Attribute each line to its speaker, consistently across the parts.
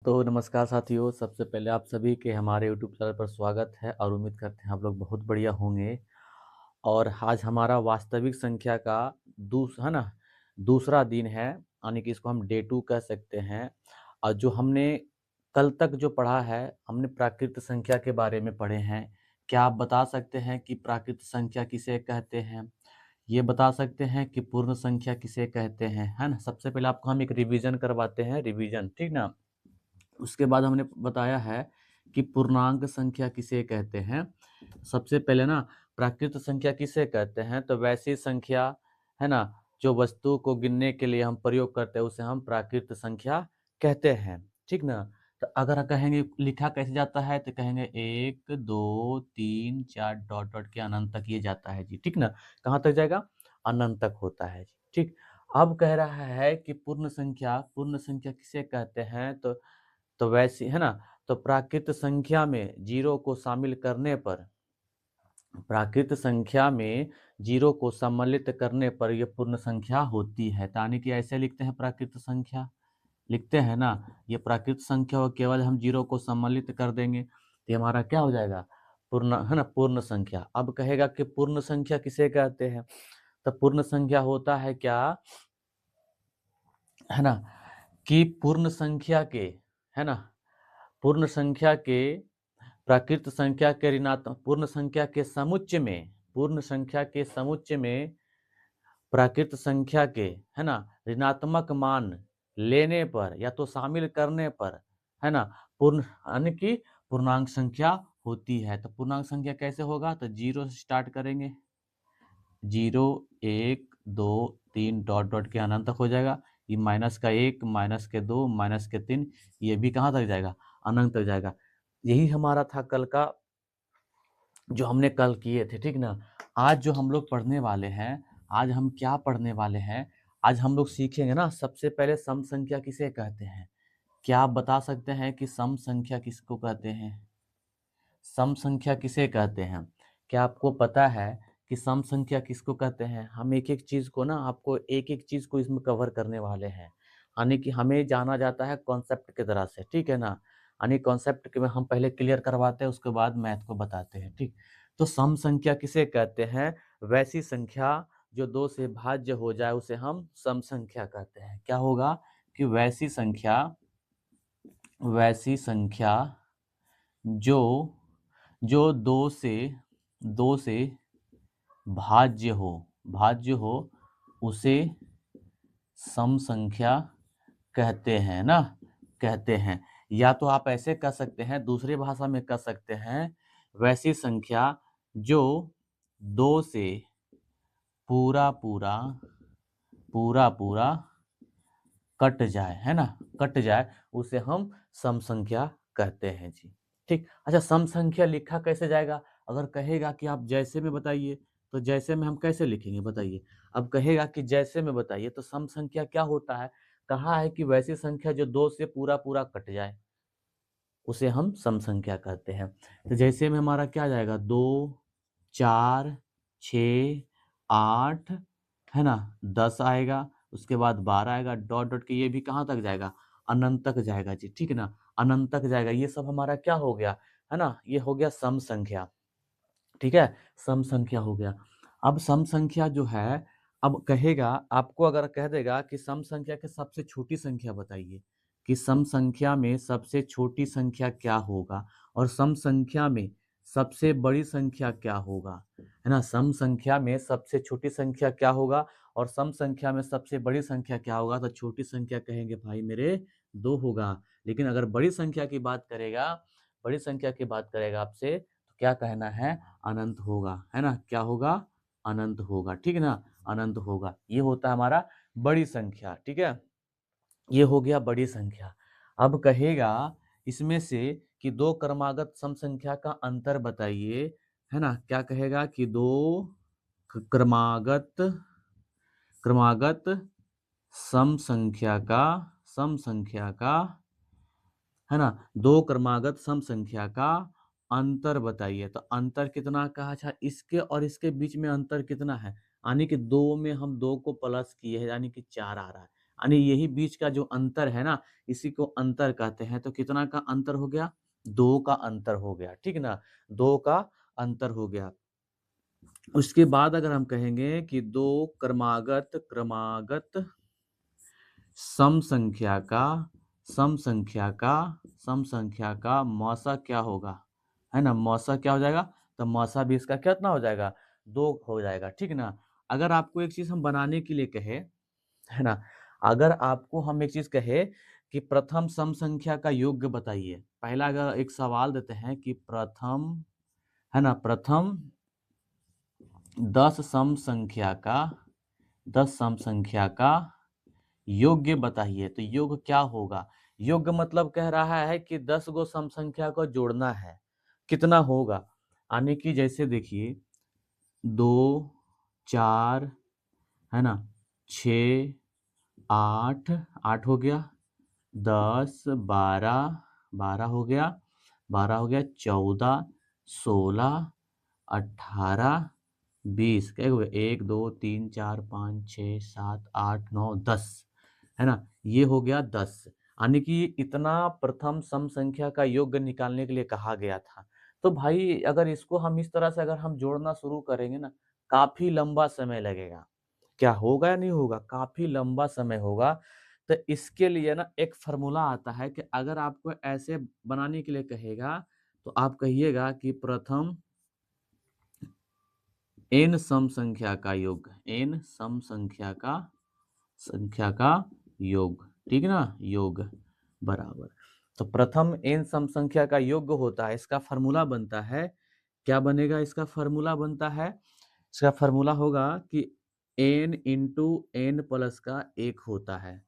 Speaker 1: तो नमस्कार साथियों, सबसे पहले आप सभी के हमारे यूट्यूब चैनल पर स्वागत है और उम्मीद करते हैं आप लोग बहुत बढ़िया होंगे। और आज हमारा वास्तविक संख्या का दूसरा दिन है, यानी कि इसको हम डे 2 कह सकते हैं। और जो हमने कल तक जो पढ़ा है, हमने प्राकृत संख्या के बारे में पढ़े हैं। क्या आप बता सकते हैं कि प्राकृत संख्या किसे कहते हैं? ये बता सकते हैं कि पूर्ण संख्या किसे कहते हैं, है ना? सबसे पहले आपको हम एक रिवीजन करवाते हैं, रिवीजन, ठीक ना? उसके बाद हमने बताया है कि पूर्णांक संख्या किसे कहते हैं। सबसे पहले ना, प्राकृत संख्या किसे कहते हैं, तो वैसी संख्या, है ना, जो वस्तु को गिनने के लिए हम प्रयोग करते हैं उसे हम प्राकृत संख्या कहते हैं, ठीक ना। तो अगर कहेंगे लिखा कैसे जाता है, तो कहेंगे 1 2 3 4 डॉट डॉट के अनंत तक ये जाता है जी, ठीक ना। कहाँ तक जाएगा? अनंत तक होता है जी, ठीक। अब कह रहा है कि पूर्ण संख्या किसे कहते हैं, तो वैसी, है ना, तो प्राकृत संख्या में जीरो को शामिल करने पर, प्राकृत संख्या में जीरो को सम्मिलित करने पर यह पूर्ण संख्या होती है। यानी कि ऐसे लिखते हैं प्राकृत संख्या, लिखते हैं ना, ये प्राकृत संख्या हो, केवल हम जीरो को सम्मिलित कर देंगे तो ये हमारा क्या हो जाएगा? पूर्ण, है ना, पूर्ण संख्या। अब कहेगा कि पूर्ण संख्या किसे कहते हैं, तो पूर्ण संख्या होता है क्या, है ना, कि पूर्ण संख्या के, है ना, पूर्ण संख्या के प्राकृत संख्या के ऋणात्मक, पूर्ण संख्या के समुच्चय में, पूर्ण संख्या के समुच्चय में प्राकृत संख्या के, है ना, ऋणात्मक मान लेने पर या तो शामिल करने पर, है ना, पूर्ण, यानी कि पूर्णांक संख्या होती है। तो पूर्णांक संख्या कैसे होगा, तो जीरो से स्टार्ट करेंगे, 0 1 2 3 डॉट डॉट के अनंत तक हो जाएगा। ये माइनस का 1, माइनस के 2, माइनस के 3, ये भी कहाँ तक जाएगा? अनंत तक जाएगा। यही हमारा था कल का, जो हमने कल किए थे, ठीक ना। आज जो हम लोग पढ़ने वाले हैं, आज हम क्या पढ़ने वाले हैं, आज हम लोग सीखेंगे ना, सबसे पहले सम संख्या किसे कहते हैं। क्या आप बता सकते हैं कि सम संख्या किसको कहते हैं? सम संख्या किसे कहते हैं? क्या आपको पता है कि सम संख्या किसको कहते हैं? हम एक एक चीज को ना, आपको एक एक चीज को इसमें कवर करने वाले हैं, यानी कि हमें जाना जाता है कॉन्सेप्ट की तरह से, ठीक है ना। यानी कॉन्सेप्ट के में हम पहले क्लियर करवाते हैं, उसके बाद मैथ को बताते हैं, ठीक। तो सम संख्या किसे कहते हैं? वैसी संख्या जो दो से भाज्य हो जाए उसे हम सम संख्या कहते हैं। क्या होगा कि वैसी संख्या जो जो दो से भाज्य हो उसे सम संख्या कहते हैं ना, कहते हैं। या तो आप ऐसे कह सकते हैं, दूसरी भाषा में कह सकते हैं, वैसी संख्या जो दो से पूरा पूरा पूरा पूरा कट जाए, है ना, कट जाए, उसे हम सम संख्या कहते हैं जी, ठीक। अच्छा, सम संख्या लिखा कैसे जाएगा? अगर कहेगा कि आप जैसे में बताइए, तो जैसे में हम कैसे लिखेंगे बताइए। अब कहेगा कि जैसे में बताइए, तो सम संख्या क्या होता है? कहा है कि वैसी संख्या जो दो से पूरा पूरा कट जाए उसे हम सम संख्या कहते हैं। तो जैसे में हमारा क्या आ जाएगा? 2 4 6 8, है ना, 10 आएगा, उसके बाद 12 आएगा, डॉट डॉट के ये भी कहाँ तक जाएगा? अनंत तक जाएगा जी, ठीक है ना, अनंत तक जाएगा। ये सब हमारा क्या हो गया, है ना, ये हो गया सम संख्या, ठीक है, सम संख्या हो गया। अब सम संख्या जो है, अब कहेगा, आपको अगर कह देगा कि सम संख्या के सबसे छोटी संख्या बताइए, कि सम संख्या में सबसे छोटी संख्या क्या होगा, और सम संख्या में सबसे बड़ी संख्या क्या होगा, है ना, सम संख्या में सबसे छोटी संख्या क्या होगा और सम संख्या में सबसे बड़ी संख्या क्या होगा, तो छोटी संख्या कहेंगे भाई मेरे 2 होगा। लेकिन अगर बड़ी संख्या की बात करेगा, बड़ी संख्या की बात करेगा आपसे, तो क्या कहना है? अनंत होगा, है ना, क्या होगा? अनंत होगा, ठीक है ना, अनंत होगा। ये होता है हमारा बड़ी संख्या, ठीक है, ये हो गया बड़ी संख्या। अब कहेगा इसमें से कि दो क्रमागत सम संख्या का अंतर बताइए, है ना, क्या कहेगा कि दो क्रमागत क्रमागत सम संख्या का, है ना, दो क्रमागत सम संख्या का अंतर बताइए। तो अंतर कितना कहा? अच्छा, इसके और इसके बीच में अंतर कितना है? यानी कि दो में हम दो को प्लस किए हैं, यानी कि 4 आ रहा है, यानी यही बीच का जो अंतर है ना, इसी को अंतर कहते हैं। तो कितना का अंतर हो गया? 2 का अंतर हो गया, ठीक है ना? 2 का अंतर हो गया। उसके बाद अगर हम कहेंगे कि 2 क्रमागत सम संख्या का सम संख्या का मौसा क्या होगा, है ना? मौसा क्या हो जाएगा? तो मौसा भी इसका कितना हो जाएगा? 2 हो जाएगा, ठीक ना? अगर आपको एक चीज हम बनाने के लिए कहे, है ना, अगर आपको हम एक चीज कहे कि प्रथम सम संख्या का योग बताइए, पहला अगर एक सवाल देते हैं कि प्रथम, है ना, प्रथम 10 सम संख्या का 10 सम संख्या का योग्य बताइए, तो योग क्या होगा? योग मतलब कह रहा है कि 10 गो सम संख्या को जोड़ना है, कितना होगा? यानी कि जैसे देखिए 2 4, है ना, 6 8 8 हो गया, 10 12 12 हो गया, 14 16 18 20, क्या हो गया? 1 2 3 4 5 6 7 8 9 10, है ना? ये हो गया 10। यानी कि इतना प्रथम सम संख्या का योग निकालने के लिए कहा गया था। तो भाई अगर इसको हम इस तरह से अगर हम जोड़ना शुरू करेंगे ना, काफी लंबा समय लगेगा। क्या होगा या नहीं होगा? काफी लंबा समय होगा। तो इसके लिए ना एक फॉर्मूला आता है कि अगर आपको ऐसे बनाने के लिए कहेगा, तो आप कहिएगा कि प्रथम n सम संख्या का योग, n सम संख्या का योग, ठीक है ना? योग बराबर, तो प्रथम n सम संख्या का योग होता है, इसका फॉर्मूला बनता है, क्या बनेगा? इसका फॉर्मूला बनता है, इसका फॉर्मूला होगा कि n इंटू एन प्लस का 1 होता है,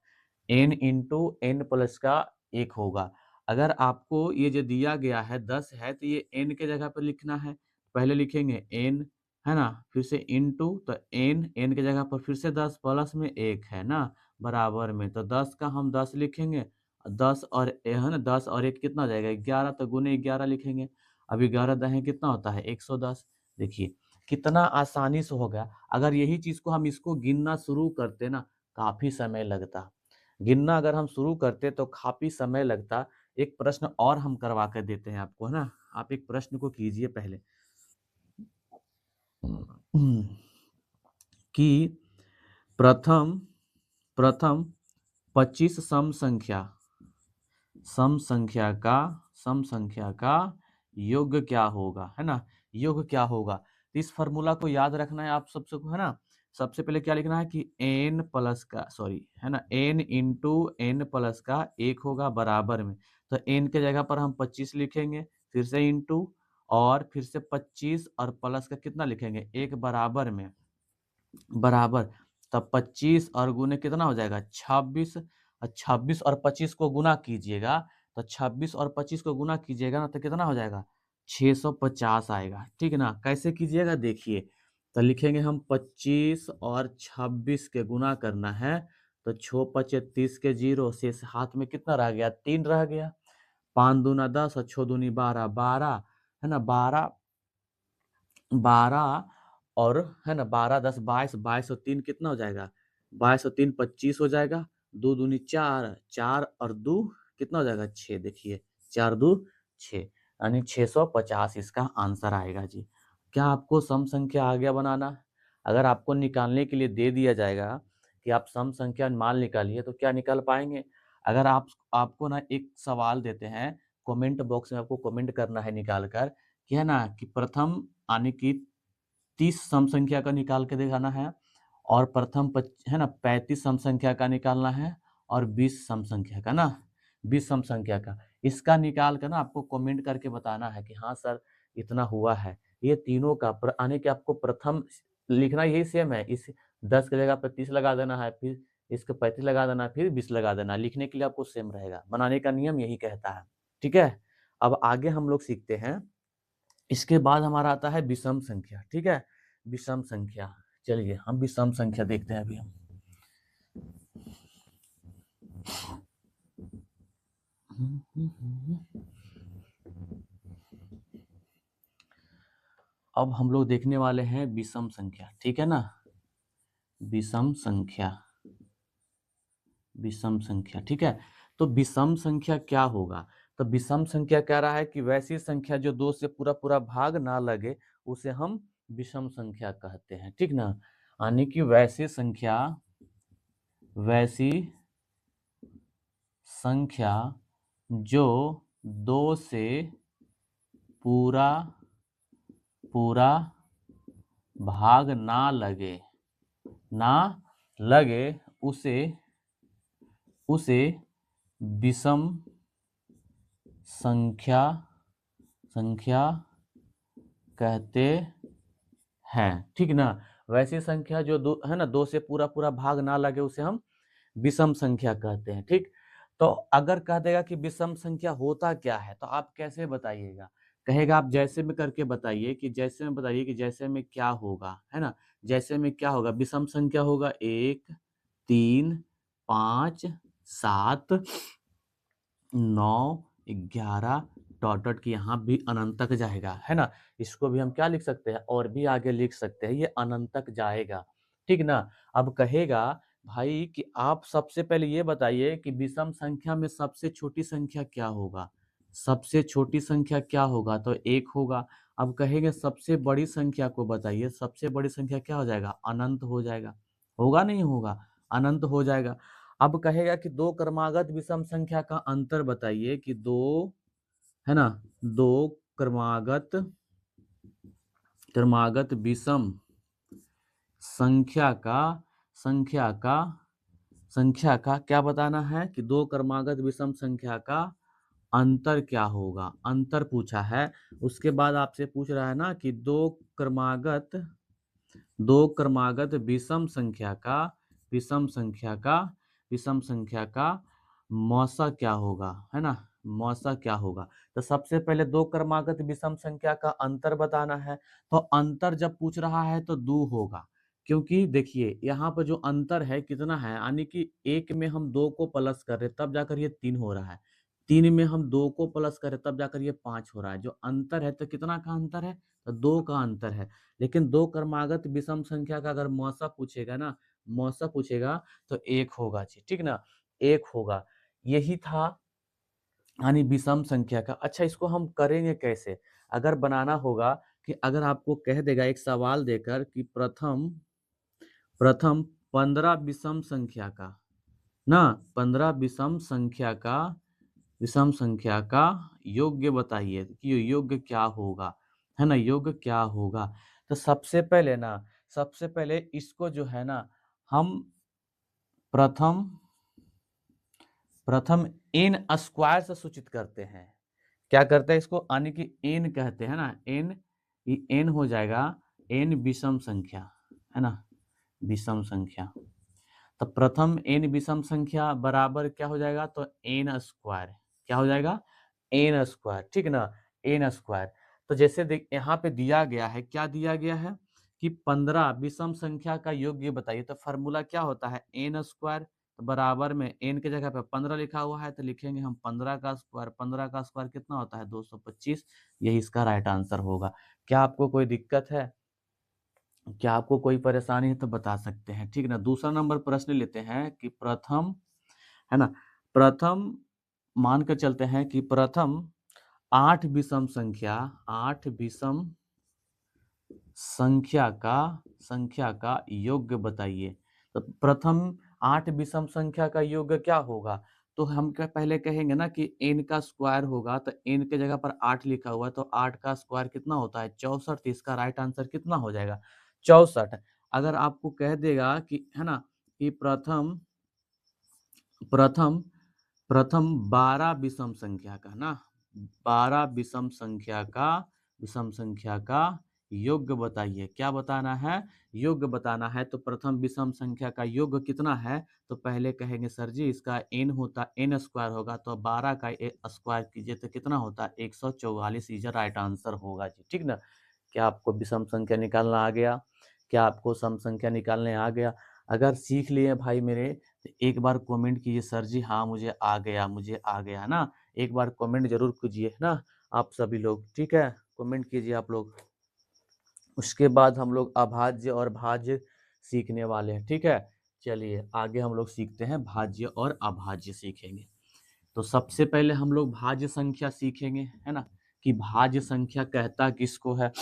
Speaker 1: n इंटू एन प्लस का 1 होगा। अगर आपको ये जो दिया गया है 10 है, तो ये n के जगह पर लिखना है, पहले लिखेंगे n, है ना, फिर से इंटू, तो n के जगह पर फिर से 10 प्लस में 1 है ना, बराबर में, तो 10 का हम 10 लिखेंगे, 10 और है ना, 10 और 1 कितना हो जाएगा? 11, तो गुने 11 लिखेंगे। अब 11 दहें कितना होता है? 110। देखिए कितना आसानी से हो गया। अगर यही चीज को हम इसको गिनना शुरू करते ना, काफी समय लगता। गिनना अगर हम शुरू करते तो काफी समय लगता। एक प्रश्न और हम करवा कर देते हैं आपको, है ना? आप एक प्रश्न को कीजिए पहले कि प्रथम प्रथम 25 सम संख्या का योग क्या होगा, है ना? योग क्या होगा? तो इस फॉर्मूला को याद रखना है आप सबसे को, है ना? सबसे पहले क्या लिखना है कि n प्लस का, सॉरी, है ना, n इंटू एन प्लस का 1 होगा बराबर में, तो n के जगह पर हम 25 लिखेंगे, फिर से इंटू, और फिर से 25 और प्लस का कितना लिखेंगे? 1 बराबर में, बराबर, तब 25 और गुने कितना हो जाएगा? 26, और 26 और 25 को गुना कीजिएगा, तो 26 और 25 को गुना कीजिएगा ना, तो कितना हो जाएगा? 650 आएगा, ठीक है ना? कैसे कीजिएगा देखिए, तो लिखेंगे हम 25 और 26 के गुना करना है, तो 6 5 30 के 0 शेष हाथ में कितना रह गया? 3 रह गया, 5 दूना 10 और 6 दूनी 12, 12, है ना, 12, 12, और है ना, 12 10 22, 22 और 3 कितना हो जाएगा? 22 और 3 25 हो जाएगा, 2 दूनी 4, 4 और 2 कितना हो जाएगा? 6। देखिए 4 2 6, यानी 650 इसका आंसर आएगा जी। क्या आपको सम संख्या आ गया बनाना? अगर आपको निकालने के लिए दे दिया जाएगा कि आप सम संख्या मान निकालिए, तो क्या निकाल पाएंगे? अगर आपको ना एक सवाल देते हैं, कमेंट बॉक्स में आपको कमेंट करना है निकाल कर, कि है ना, कि प्रथम यानी कि 30 सम संख्या का निकाल के दिखाना है, और प्रथम है ना 35 सम संख्या का निकालना है, और 20 सम संख्या का ना, 20 सम संख्या का, इसका निकाल कर ना आपको कमेंट करके बताना है कि हाँ सर इतना हुआ है। ये तीनों का आने के आपको प्रथम लिखना यही सेम है, इस 10 की जगह पर 30 लगा देना है, फिर इसके 35 लगा देना है, फिर 20 लगा देना है, लिखने के लिए आपको सेम रहेगा, बनाने का नियम यही कहता है, ठीक है? अब आगे हम लोग सीखते हैं, इसके बाद हमारा आता है विषम संख्या, ठीक है? विषम संख्या, चलिए हम विषम संख्या देखते हैं अभी हम। अब हम लोग देखने वाले हैं विषम संख्या, ठीक है ना? विषम संख्या, विषम संख्या, ठीक है। तो विषम संख्या क्या होगा? तो विषम संख्या कह रहा है कि वैसी संख्या जो 2 से पूरा पूरा भाग ना लगे उसे हम विषम संख्या कहते हैं, ठीक ना। यानी कि वैसी संख्या जो 2 से पूरा पूरा भाग ना लगे उसे विषम संख्या कहते हैं, ठीक ना। वैसी संख्या जो दो है ना, 2 से पूरा पूरा भाग ना लगे उसे हम विषम संख्या कहते हैं, ठीक। तो अगर कह देगा कि विषम संख्या होता क्या है तो आप कैसे बताइएगा? कहेगा आप जैसे में करके बताइए कि जैसे में क्या होगा, है ना। जैसे में क्या होगा? विषम संख्या होगा 1 3 5 7 9 11 डॉट डॉट की यहाँ भी अनंत तक जाएगा, है ना। इसको भी हम क्या लिख सकते हैं? और भी आगे लिख सकते हैं, ये अनंत तक जाएगा, ठीक ना। अब कहेगा भाई कि आप सबसे पहले ये बताइए कि विषम संख्या में सबसे छोटी संख्या क्या होगा? सबसे छोटी संख्या क्या होगा? तो 1 होगा। अब कहेंगे सबसे बड़ी संख्या को बताइए, सबसे बड़ी संख्या क्या हो जाएगा? अनंत हो जाएगा। होगा नहीं होगा? अनंत हो जाएगा। अब कहेगा कि 2 क्रमागत विषम संख्या का अंतर बताइए कि 2 है ना, 2 क्रमागत विषम संख्या का क्या बताना है कि 2 क्रमागत विषम संख्या का अंतर क्या होगा? अंतर पूछा है। उसके बाद आपसे पूछ रहा है ना कि 2 क्रमागत विषम संख्या का मौसा क्या होगा, है ना। मौसा क्या होगा? तो सबसे पहले 2 क्रमागत विषम संख्या का अंतर बताना है। तो अंतर जब पूछ रहा है तो 2 होगा, क्योंकि देखिए यहाँ पर जो अंतर है कितना है, यानी कि 1 में हम 2 को प्लस कर रहे तब जाकर ये 3 हो रहा है, 3 में हम 2 को प्लस करें तब जाकर ये 5 हो रहा है। जो अंतर है तो कितना का अंतर है? तो 2 का अंतर है। लेकिन 2 क्रमागत विषम संख्या का अगर मौसा पूछेगा तो 1 होगा जी, ठीक ना, 1 होगा। यही था यानी विषम संख्या का। अच्छा, इसको हम करेंगे कैसे? अगर बनाना होगा कि अगर आपको कह देगा एक सवाल देकर कि प्रथम 15 विषम संख्या का ना, 15 विषम संख्या का योग्य बताइए कि योग्य क्या होगा, है ना, योग्य क्या होगा। तो सबसे पहले इसको जो है ना हम प्रथम एन स्क्वायर से सूचित करते हैं। क्या करते हैं इसको? यानी कि एन कहते हैं ना, एन हो जाएगा एन विषम संख्या, है ना, विषम संख्या। तो प्रथम एन विषम संख्या बराबर क्या हो जाएगा? तो एन स्क्वायर। क्या हो जाएगा? एन स्क्वायर, ठीक ना, एन स्क्वायर। तो जैसे देख यहाँ पे दिया गया है, क्या दिया गया है कि 15 विषम संख्या का योग्य बताइए। तो फॉर्मूला क्या होता है? N square. तो बराबर में एन के जगह पे 15 लिखा हुआ है तो लिखेंगे हम 15 का स्क्वायर। 15 का स्क्वायर कितना होता है? 225। यही इसका राइट आंसर होगा। क्या आपको कोई दिक्कत है? क्या आपको कोई परेशानी है तो बता सकते हैं, ठीक ना। दूसरा नंबर प्रश्न लेते हैं कि प्रथम, है ना, प्रथम मान कर चलते हैं कि प्रथम 8 विषम संख्या का योग्य बताइए। तो प्रथम 8 विषम संख्या का योग्य क्या होगा? तो हम क्या पहले कहेंगे ना कि n का स्क्वायर होगा। तो n के जगह पर 8 लिखा हुआ है तो 8 का स्क्वायर कितना होता है? 64। तो इसका राइट आंसर कितना हो जाएगा? 64। अगर आपको कह देगा कि, है ना, कि प्रथम प्रथम प्रथम 12 विषम संख्या का ना, 12 विषम संख्या का योग्य बताइए। क्या बताना है? योग्य बताना है। तो प्रथम विषम संख्या का योग्य कितना है? तो पहले कहेंगे सर जी इसका n स्क्वायर होगा। तो 12 का स्क्वायर कीजिए तो कितना होता है? 144। इज राइट आंसर होगा जी, ठीक ना। क्या आपको विषम संख्या निकालना आ गया? क्या आपको सम संख्या निकालने आ गया? अगर सीख लिए भाई मेरे तो एक बार कमेंट कीजिए सर जी हाँ मुझे आ गया ना। एक बार कमेंट जरूर कीजिए ना आप सभी लोग, ठीक है, कमेंट कीजिए आप लोग। उसके बाद हम लोग अभाज्य और भाज्य सीखने वाले हैं, ठीक है। चलिए आगे हम लोग सीखते हैं, भाज्य और अभाज्य सीखेंगे। तो सबसे पहले हम लोग भाज्य संख्या सीखेंगे, है ना, कि भाज्य संख्या कहता किसको है।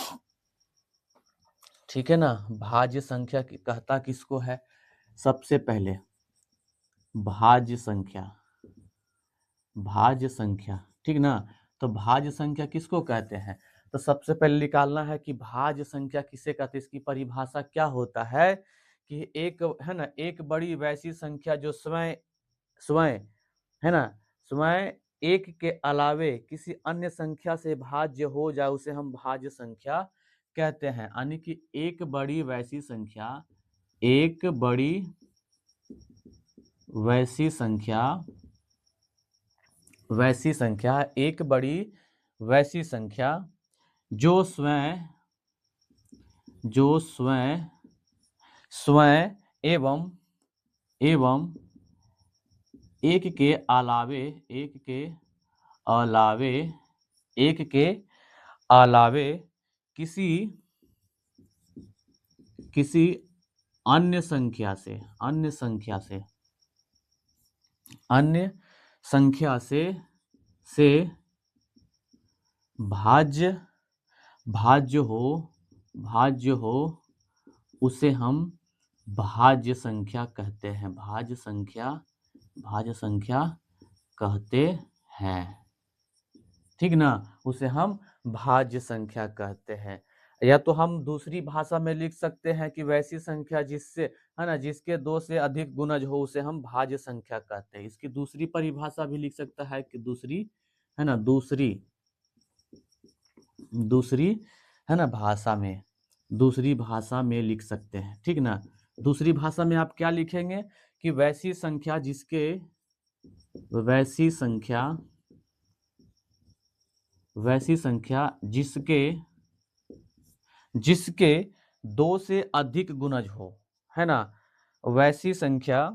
Speaker 1: ठीक है ना, भाज्य संख्या कहता किसको है। सबसे पहले भाज्य संख्या, भाज्य संख्या, ठीक ना। तो भाज्य संख्या किसको कहते हैं, तो सबसे पहले निकालना है कि भाज्य संख्या किसे कहते हैं। इसकी परिभाषा क्या होता है कि एक, है ना, एक बड़ी वैसी संख्या जो स्वयं स्वयं, है ना, स्वयं एक के अलावे किसी अन्य संख्या से भाज्य हो जाए उसे हम भाज्य संख्या कहते हैं। यानी कि एक बड़ी वैसी संख्या, एक बड़ी वैसी संख्या, वैसी संख्या, एक बड़ी वैसी संख्या जो स्वयं, जो स्वयं स्वयं एवं एवं एक के अलावे, एक के अलावे, एक के अलावे किसी किसी अन्य संख्या से, अन्य संख्या से, अन्य संख्या से भाज्य, भाज्य हो, भाज्य हो उसे हम भाज्य संख्या कहते हैं। भाज्य संख्या, भाज्य संख्या कहते हैं, ठीक ना, उसे हम भाज्य संख्या कहते हैं। या तो हम दूसरी भाषा में लिख सकते हैं कि वैसी संख्या जिससे, है ना, जिसके दो से अधिक गुणज हो उसे हम भाज्य संख्या कहते हैं। इसकी दूसरी परिभाषा भी लिख सकता है कि दूसरी, है ना, दूसरी, दूसरी, है ना, भाषा में, दूसरी भाषा में लिख सकते हैं, ठीक ना। दूसरी भाषा में आप क्या लिखेंगे कि वैसी संख्या जिसके, वैसी संख्या, वैसी संख्या जिसके, जिसके दो से अधिक गुणज हो, है ना, वैसी संख्या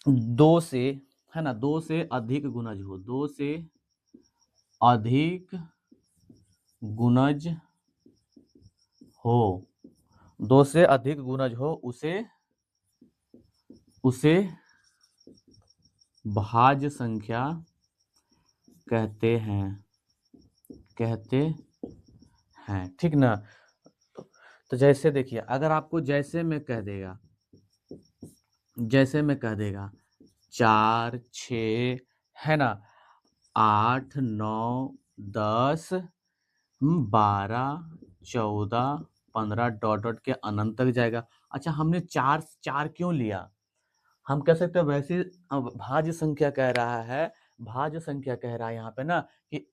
Speaker 1: दो से, है ना, दो से अधिक गुणज हो, दो से अधिक गुणज हो, दो से अधिक गुणज हो उसे, उसे भाज्य संख्या कहते हैं, कहते हैं, ठीक ना। तो जैसे देखिए, अगर आपको जैसे में कह देगा, जैसे में कह देगा 4, 6, है ना, 8, 9, 10, 12, 14, 15 डॉट डॉट के अनंत तक जाएगा। अच्छा, हमने चार चार क्यों लिया, हम कह सकते हैं वैसे अब भाज्य संख्या कह रहा है, भाज्य संख्या कह रहा है यहाँ पे ना कि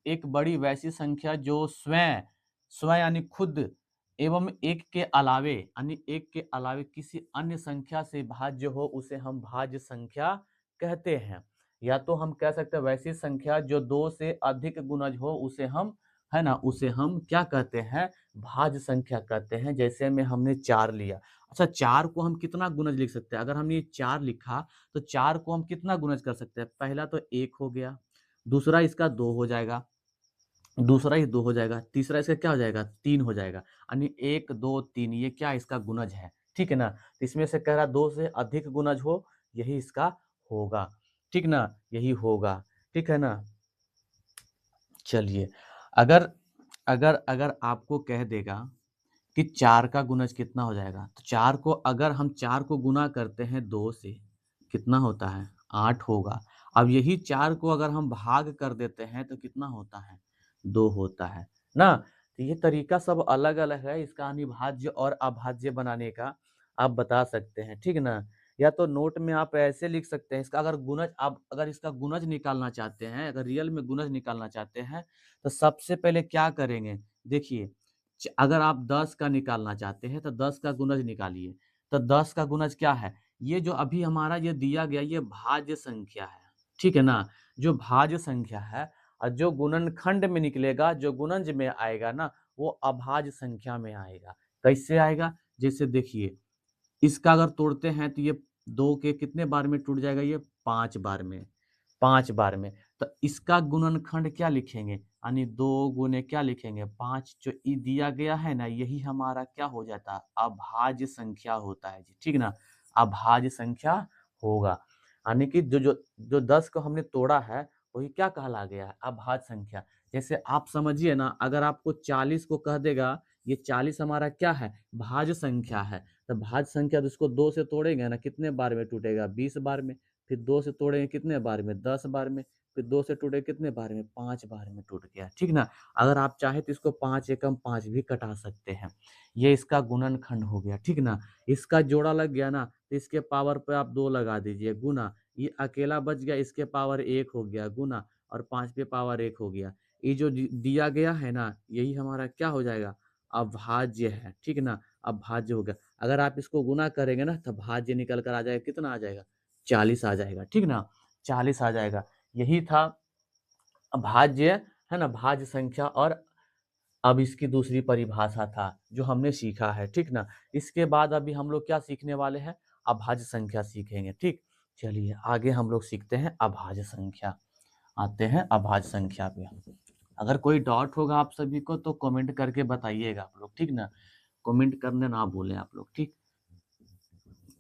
Speaker 1: एक बड़ी वैसी संख्या जो स्वयं, स्वयं यानी खुद एवं एक के अलावे, यानी एक के अलावे किसी अन्य संख्या से भाज्य हो उसे हम भाज्य संख्या कहते हैं। या तो हम कह सकते हैं वैसी संख्या जो दो से अधिक गुणज हो उसे हम, है ना, उसे हम क्या कहते हैं, भाज्य संख्या कहते हैं। जैसे में हमने 4 लिया। अच्छा, 4 को हम कितना गुणज लिख सकते हैं, अगर हमने 4 लिखा तो 4 को हम कितना गुणज कर सकते हैं। पहला तो 1 हो गया, दूसरा इसका 2 हो जाएगा, दूसरा ही 2 हो जाएगा, तीसरा इसका क्या हो जाएगा, 3 हो जाएगा। यानी 1, 2, 3 ये क्या इसका गुणज है, ठीक है ना। तो इसमें से कह रहा 2 से अधिक गुणज हो, यही इसका होगा, ठीक ना, यही होगा, ठीक है ना। चलिए, अगर अगर अगर आपको कह देगा कि 4 का गुणज कितना हो जाएगा, तो 4 को अगर हम 4 को गुना करते हैं 2 से, कितना होता है, 8 होगा। अब यही 4 को अगर हम भाग कर देते हैं तो कितना होता है, 2 होता है ना। तो ये तरीका सब अलग अलग है इसका अनिभाज्य और अभाज्य बनाने का, आप बता सकते हैं, ठीक ना। या तो नोट में आप ऐसे लिख सकते हैं, इसका अगर गुणज, आप अगर इसका गुणज निकालना चाहते हैं, अगर रियल में गुणज निकालना चाहते हैं तो सबसे पहले क्या करेंगे, देखिए, अगर आप 10 का निकालना चाहते हैं तो 10 का गुणज निकालिए। तो 10 का गुणज क्या है, ये जो अभी हमारा ये दिया गया ये भाज्य संख्या है, ठीक है ना। जो भाज्य संख्या है और जो गुणनखंड में निकलेगा, जो गुणज में आएगा ना, वो अभाज्य संख्या में आएगा। कैसे आएगा, जैसे देखिए, इसका अगर तोड़ते हैं तो ये 2 के कितने बार में टूट जाएगा, ये 5 बार में, 5 बार में। तो इसका गुणनखंड क्या लिखेंगे, यानी 2 गुने क्या लिखेंगे, 5, जो दिया गया है ना, यही हमारा क्या हो जाता है, अभाज्य संख्या होता है जी, ठीक ना। अभाज्य संख्या होगा। यानी कि जो 10 को हमने तोड़ा है वही क्या कहला गया है, अभाज्य संख्या। जैसे आप समझिए ना, अगर आपको 40 को कह देगा ये 40 हमारा क्या है, भाज्य संख्या है, तो भाज्य संख्या तो इसको 2 से तोड़ेंगे ना, कितने बार में टूटेगा, 20 बार में। फिर 2 से तोड़ेंगे कितने बार में, 10 बार में। फिर 2 से टूटे कितने बार में, 5 बार में टूट गया, ठीक ना। अगर आप चाहे तो इसको 5 एकम 5 भी कटा सकते हैं। ये इसका गुणनखंड हो गया, ठीक ना। इसका जोड़ा लग गया ना, तो इसके पावर पे आप 2 लगा दीजिए, गुना। ये अकेला बच गया, इसके पावर 1 हो गया, गुना, और 5 पे पावर 1 हो गया। ये जो दिया गया है ना, यही हमारा क्या हो जाएगा, अभाज्य है, ठीक ना। अभाज्य हो गया। अगर आप इसको गुना करेंगे ना, तो भाज्य निकल कर आ जाएगा, कितना आ जाएगा, 40 आ जाएगा, ठीक ना, 40 आ जाएगा। यही था भाज्य, है ना, भाज्य संख्या। और अब इसकी दूसरी परिभाषा था जो हमने सीखा है, ठीक ना। इसके बाद अभी हम लोग क्या सीखने वाले हैं, अभाज्य संख्या सीखेंगे, ठीक। चलिए आगे हम लोग सीखते हैं अभाज्य संख्या। आते हैं अभाज्य संख्या पे। अगर कोई डाउट होगा आप सभी को तो कमेंट करके बताइएगा आप लोग, ठीक ना। कमेंट करने ना भूलें आप लोग, ठीक।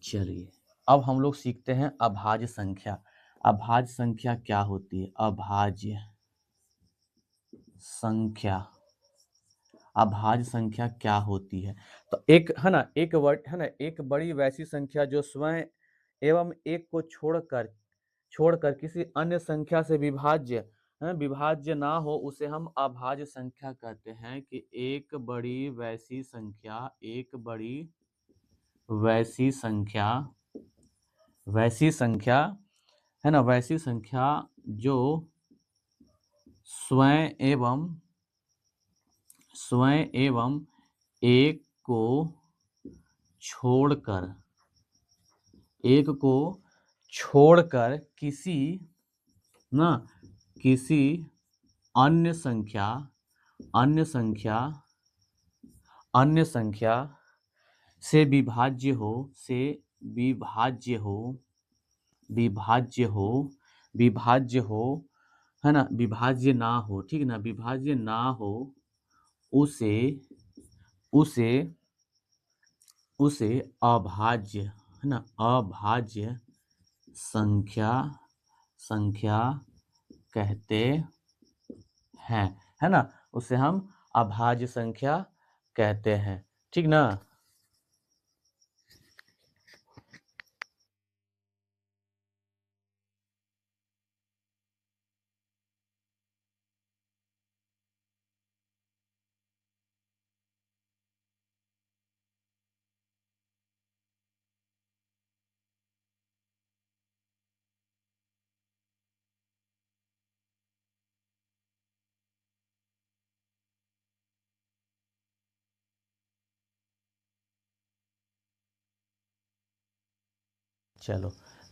Speaker 1: चलिए अब हम लोग सीखते हैं अभाज्य संख्या। अभाज्य संख्या क्या होती है, अभाज्य संख्या, अभाज्य संख्या क्या होती है। तो एक है ना, एक वर्ड है ना, एक बड़ी वैसी संख्या जो स्वयं एवं एक को छोड़कर किसी अन्य संख्या से विभाज्य विभाज्य ना हो, उसे हम अभाज्य संख्या कहते हैं। कि एक बड़ी वैसी संख्या, एक बड़ी वैसी संख्या, वैसी संख्या, है ना, वैसी संख्या जो स्वयं एवं एक को छोड़कर, एक को छोड़कर किसी ना किसी अन्य संख्या, अन्य संख्या, अन्य संख्या से विभाज्य हो, से विभाज्य हो, विभाज्य हो, विभाज्य हो, है ना, विभाज्य ना हो, ठीक ना, विभाज्य ना हो, उसे उसे उसे अभाज्य, है ना, अभाज्य संख्या, संख्या कहते हैं, है ना, उसे हम अभाज्य संख्या कहते हैं, ठीक ना। चलो,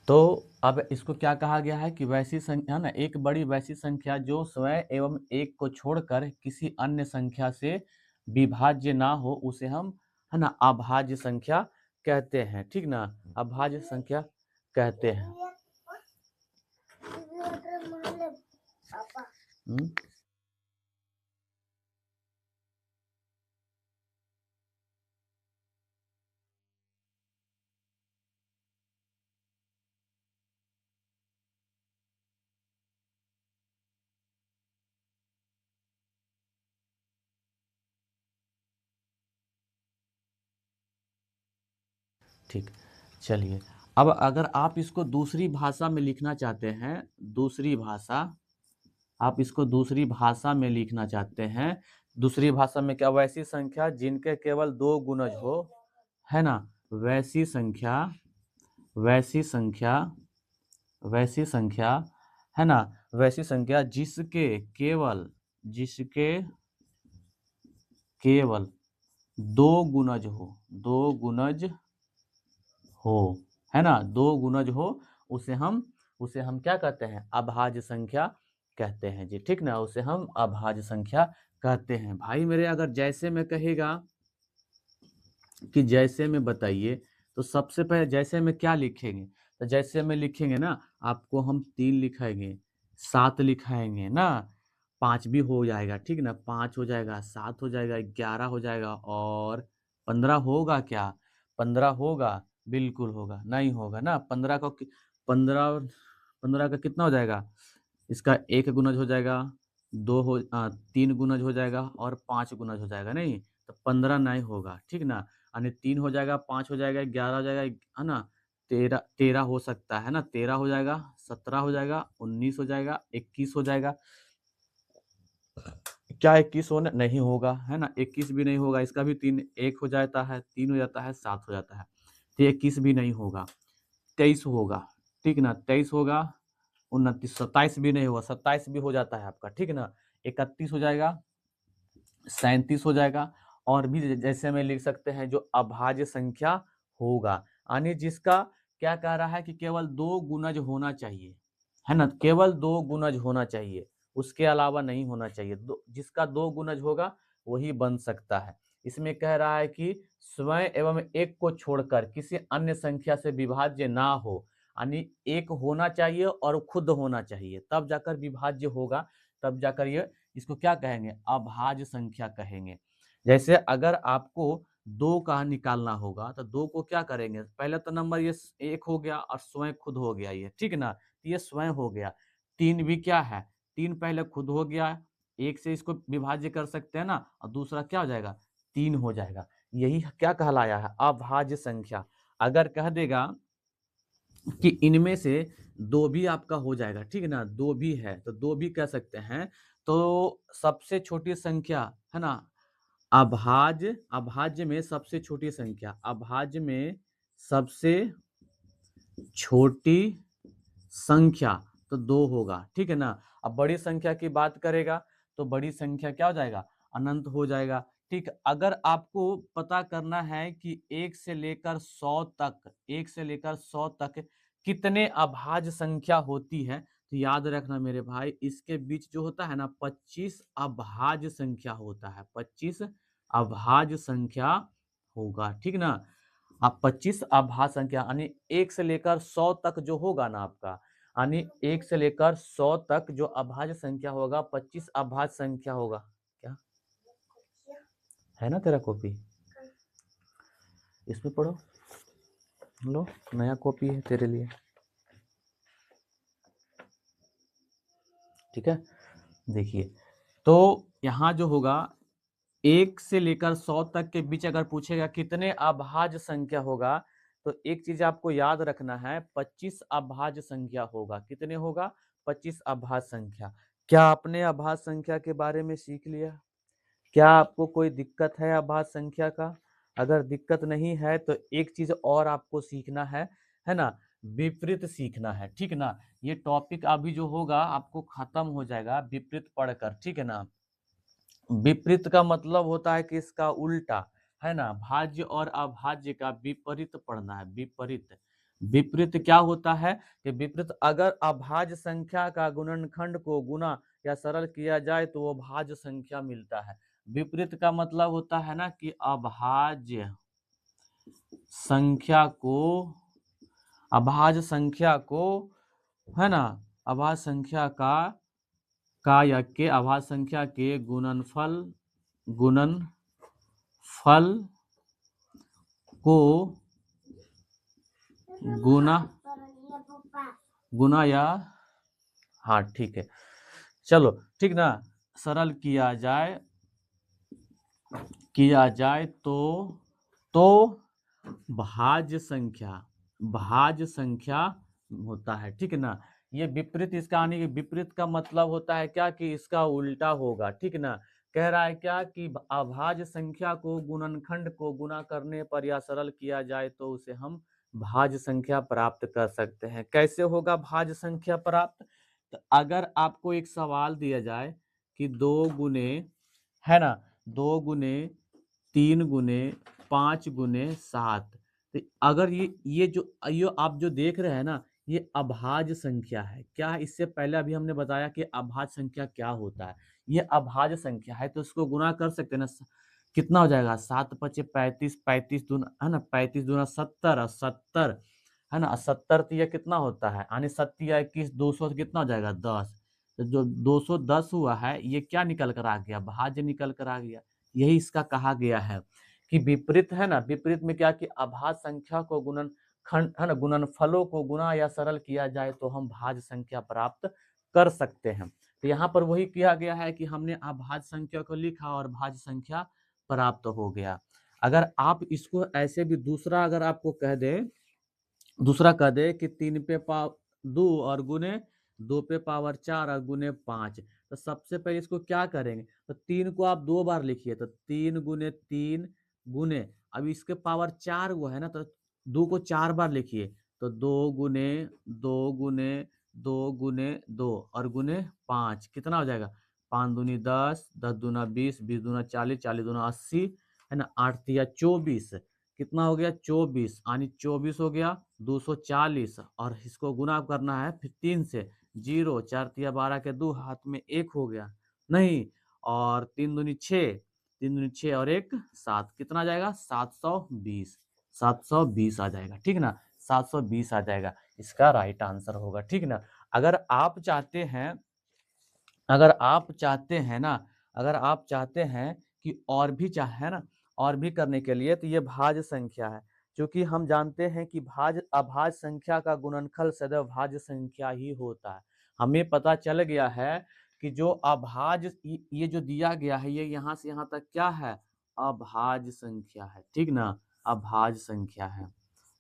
Speaker 1: तो अब इसको क्या कहा गया है कि वैसी संख्या ना, एक बड़ी वैसी संख्या जो स्वयं एवं एक को छोड़कर किसी अन्य संख्या से विभाज्य ना हो, उसे हम, है ना, अभाज्य संख्या कहते हैं, ठीक ना, अभाज्य संख्या कहते हैं। ठीक, चलिए अब अगर आप इसको दूसरी भाषा में लिखना चाहते हैं, दूसरी भाषा, आप इसको दूसरी भाषा में लिखना चाहते हैं, दूसरी भाषा में क्या, वैसी संख्या जिनके केवल 2 गुणज हो, है ना, वैसी संख्या, वैसी संख्या, वैसी संख्या, है ना, वैसी संख्या जिसके केवल, जिसके केवल 2 गुणज हो, 2 गुणज हो, है ना, 2 गुणज हो, उसे हम क्या कहते हैं, अभाज्य संख्या कहते हैं जी, ठीक ना, उसे हम अभाज्य संख्या कहते हैं। भाई मेरे अगर जैसे में कहेगा कि जैसे में बताइए, तो सबसे पहले जैसे में क्या लिखेंगे, तो जैसे में लिखेंगे ना, आपको हम 3 लिखाएंगे, 7 लिखाएंगे ना, 5 भी हो जाएगा, ठीक ना, 5 हो जाएगा, 7 हो जाएगा, 11 हो जाएगा, और 15 होगा क्या, 15 होगा। बिल्कुल होगा, नहीं होगा ना। 15 को 15 15 का कितना हो जाएगा, इसका 1 गुणज हो जाएगा, 3 गुणज हो जाएगा और 5 गुणज हो जाएगा, नहीं तो 15 नहीं होगा, ठीक ना। यानी 3 हो जाएगा, 5 हो जाएगा, 11 हो जाएगा, है ना। 13 हो सकता है ना, 13 हो जाएगा, 17 हो जाएगा, 19 हो जाएगा, 21 हो जाएगा। क्या 21 होना नहीं होगा, है ना, 21 भी नहीं होगा, इसका भी 3 1 हो जाता है, 3 हो जाता है, 7 हो जाता है, तो 21 भी नहीं होगा। 23 होगा, ठीक ना, 23 होगा, 29, 27 भी नहीं होगा, 27 भी हो जाता है आपका, ठीक ना। 31 हो जाएगा, 37 हो जाएगा, और भी जैसे हमें लिख सकते हैं जो अभाज्य संख्या होगा, यानी जिसका क्या कह रहा है कि केवल 2 गुणज होना चाहिए, है ना, केवल 2 गुणज होना चाहिए, उसके अलावा नहीं होना चाहिए। जिसका 2 गुणज होगा वही बन सकता है। इसमें कह रहा है कि स्वयं एवं एक को छोड़कर किसी अन्य संख्या से विभाज्य ना हो, यानी एक होना चाहिए और खुद होना चाहिए, तब जाकर विभाज्य होगा, तब जाकर ये इसको क्या कहेंगे, अभाज्य संख्या कहेंगे। जैसे अगर आपको 2 का निकालना होगा तो 2 को क्या करेंगे, पहले तो नंबर ये 1 हो गया और स्वयं खुद हो गया ये, ठीक ना, ये स्वयं हो गया। 3 भी क्या है, 3 पहले खुद हो गया, 1 से इसको विभाज्य कर सकते हैं ना, और दूसरा क्या हो जाएगा, 3 हो जाएगा। यही क्या कहलाया है, अभाज्य संख्या। अगर कह देगा कि इनमें से 2 भी आपका हो जाएगा, ठीक है ना, 2 भी है तो 2 भी कह सकते हैं, तो सबसे छोटी संख्या, है ना, अभाज्य में सबसे छोटी संख्या, अभाज्य में सबसे छोटी संख्या तो 2 होगा, ठीक है ना। अब बड़ी संख्या की बात करेगा तो बड़ी संख्या क्या हो जाएगा, अनंत हो जाएगा, ठीक। अगर आपको पता करना है कि 1 से लेकर 100 तक, 1 से लेकर 100 तक कितने अभाज्य संख्या होती है, तो याद रखना मेरे भाई, इसके बीच जो होता है ना 25 अभाज्य संख्या होता है, 25 अभाज्य संख्या होगा, ठीक ना। आप 25 अभाज्य संख्या यानी 1 से लेकर 100 तक जो होगा ना आपका, यानी 1 से लेकर 100 तक जो अभाज्य संख्या होगा 25 अभाज्य संख्या होगा। क्या है ना तेरा कॉपी, इसमें पढ़ो, लो नया कॉपी है तेरे लिए, ठीक है। देखिए, तो यहाँ जो होगा 1 से लेकर 100 तक के बीच अगर पूछेगा कितने अभाज्य संख्या होगा, तो एक चीज आपको याद रखना है, 25 अभाज्य संख्या होगा। कितने होगा, 25 अभाज्य संख्या। क्या आपने अभाज्य संख्या के बारे में सीख लिया? क्या आपको कोई दिक्कत है अभाज्य संख्या का? अगर दिक्कत नहीं है तो एक चीज और आपको सीखना है ना, विपरीत सीखना है, ठीक ना। ये टॉपिक अभी जो होगा आपको खत्म हो जाएगा विपरीत पढ़कर, ठीक है ना। विपरीत का मतलब होता है कि इसका उल्टा, है ना, भाज्य और अभाज्य का विपरीत पढ़ना है, विपरीत। विपरीत क्या होता है कि विपरीत अगर अभाज्य संख्या का गुणनखंड को गुना या सरल किया जाए तो वो भाज्य संख्या मिलता है। विपरीत का मतलब होता है ना कि अभाज्य संख्या को, अभाज्य संख्या को, है ना, अभाज्य संख्या का या के अभाज्य संख्या के गुणनफल को गुना या, हाँ ठीक है, चलो ठीक ना, सरल किया जाए तो भाज्य संख्या होता है, ठीक है ना। ये विपरीत, इसका आने के विपरीत का मतलब होता है क्या कि इसका उल्टा होगा, ठीक ना। कह रहा है क्या कि अभाज्य संख्या को गुणनखंड को गुना करने पर या सरल किया जाए तो उसे हम भाज्य संख्या प्राप्त कर सकते हैं। कैसे होगा भाज्य संख्या प्राप्त? तो अगर आपको एक सवाल दिया जाए कि 2 गुने, है ना, 2 गुने 3 गुने 5 गुने 7, तो अगर ये आप जो देख रहे हैं ना, ये अभाज्य संख्या है। क्या है, इससे पहले अभी हमने बताया कि अभाज्य संख्या क्या होता है। ये अभाज्य संख्या है तो इसको गुना कर सकते हैं ना, कितना हो जाएगा, 7 पचे 35, 35 दूना, है ना, 35 दूना 70 और 70, है ना, 70 तो ये कितना होता है, यानी 70 या 21, 200 कितना हो जाएगा, 10। तो जो 210 हुआ है ये क्या निकल कर आ गया, भाज्य निकल कर आ गया। यही इसका कहा गया है कि विपरीत है ना, विपरीत में क्या कि अभाज्य संख्या को गुणनखंड है ना, गुणनफलों को गुणा या सरल किया जाए तो हम भाज्य संख्या प्राप्त कर सकते हैं। तो यहाँ पर वही किया गया है कि हमने अभाज्य संख्या को लिखा और भाज्य संख्या प्राप्त हो गया। अगर आप इसको ऐसे भी दूसरा अगर आपको कह दे, दूसरा कह दे कि 3 पे पावर 2 और गुने 2 पे पावर 4 और गुने 5, तो सबसे पहले इसको क्या करेंगे, तो 3 को आप 2 बार लिखिए, तो 3 गुने 3 गुने, अब इसके पावर 4 वो है ना, तो 2 को 4 बार लिखिए, तो 2 गुने 2 गुने 2 गुने 2 और गुने 5, कितना हो जाएगा, 5 दूनी 10, 10 दूना 20, 20 दूना 40, 40 दूना 80, है ना, 8 तिया 24, कितना हो गया 24, यानी 24 हो गया 240, और इसको गुना करना है फिर 3 से, 0 4 तिया 12 के 2, हाथ में 1 हो गया नहीं, और 3 दूनी 6, 3 दूनी 6 और 1 7, कितना आ जाएगा 720, 720 आ जाएगा, ठीक ना, 720 आ जाएगा, इसका राइट आंसर होगा, ठीक ना। अगर आप चाहते हैं, अगर आप चाहते हैं ना, अगर आप चाहते हैं कि और भी चाहे ना, और भी करने के लिए, तो ये भाज्य संख्या है, क्योंकि हम जानते हैं कि भाज्य अभाज्य संख्या का गुणनफल सदैव भाज्य संख्या ही होता है। हमें पता चल गया है कि जो अभाज्य ये जो दिया गया है, ये यहाँ से यहाँ तक क्या है, अभाज्य संख्या है, ठीक ना, अभाज्य संख्या है,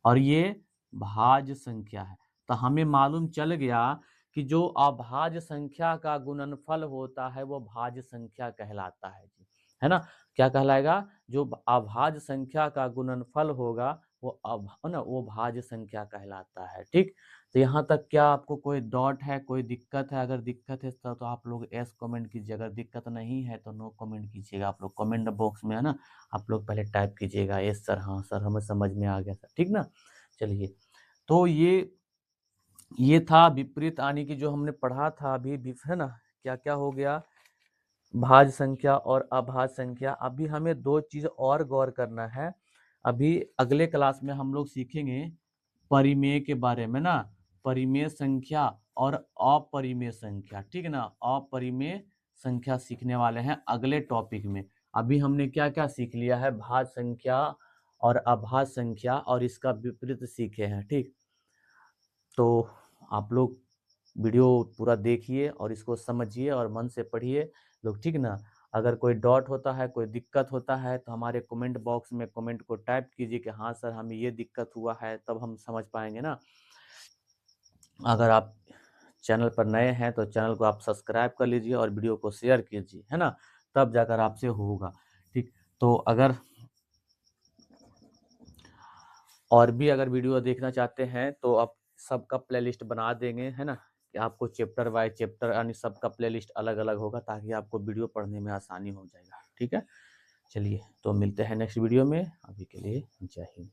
Speaker 1: और ये भाज्य संख्या है। तो हमें मालूम चल गया कि जो अभाज्य संख्या का गुणनफल होता है वो भाज्य संख्या कहलाता है जी, है ना, क्या कहलाएगा, जो अभाज्य संख्या का गुणनफल होगा वो है ना, वो भाज्य संख्या कहलाता है, ठीक। तो यहाँ तक क्या आपको कोई डाउट है, कोई दिक्कत है, अगर दिक्कत है तो आप लोग एस कमेंट कीजिए, अगर दिक्कत नहीं है तो नो कमेंट कीजिएगा, आप लोग कमेंट बॉक्स में है ना, आप लोग पहले टाइप कीजिएगा एस सर, हाँ सर हमें समझ में आ गया सर, ठीक ना। चलिए, तो ये था विपरीत आने की जो हमने पढ़ा था अभी, है ना, क्या क्या हो गया, भाज्य संख्या और अभाज्य संख्या। अभी हमें 2 चीज और गौर करना है, अभी अगले क्लास में हम लोग सीखेंगे परिमेय के बारे में ना, परिमेय संख्या और अपरिमेय संख्या, ठीक है ना, अपरिमेय संख्या सीखने वाले हैं अगले टॉपिक में। अभी हमने क्या क्या सीख लिया है, भाज्य संख्या और अभाज्य संख्या और इसका विपरीत सीखे हैं, ठीक। तो आप लोग वीडियो पूरा देखिए और इसको समझिए और मन से पढ़िए लोग, ठीक ना। अगर कोई डाउट होता है, कोई दिक्कत होता है, तो हमारे कमेंट बॉक्स में कमेंट को टाइप कीजिए कि हाँ सर हमें ये दिक्कत हुआ है, तब हम समझ पाएंगे ना। अगर आप चैनल पर नए हैं तो चैनल को आप सब्सक्राइब कर लीजिए और वीडियो को शेयर कीजिए, है ना, तब जाकर आपसे होगा, ठीक। तो अगर और भी अगर वीडियो देखना चाहते हैं तो आप सबका प्लेलिस्ट बना देंगे, है ना, कि आपको चैप्टर बाय चैप्टर यानी सबका प्लेलिस्ट अलग अलग होगा, ताकि आपको वीडियो पढ़ने में आसानी हो जाएगा, ठीक है। चलिए, तो मिलते हैं नेक्स्ट वीडियो में, अभी के लिए जय हिंद।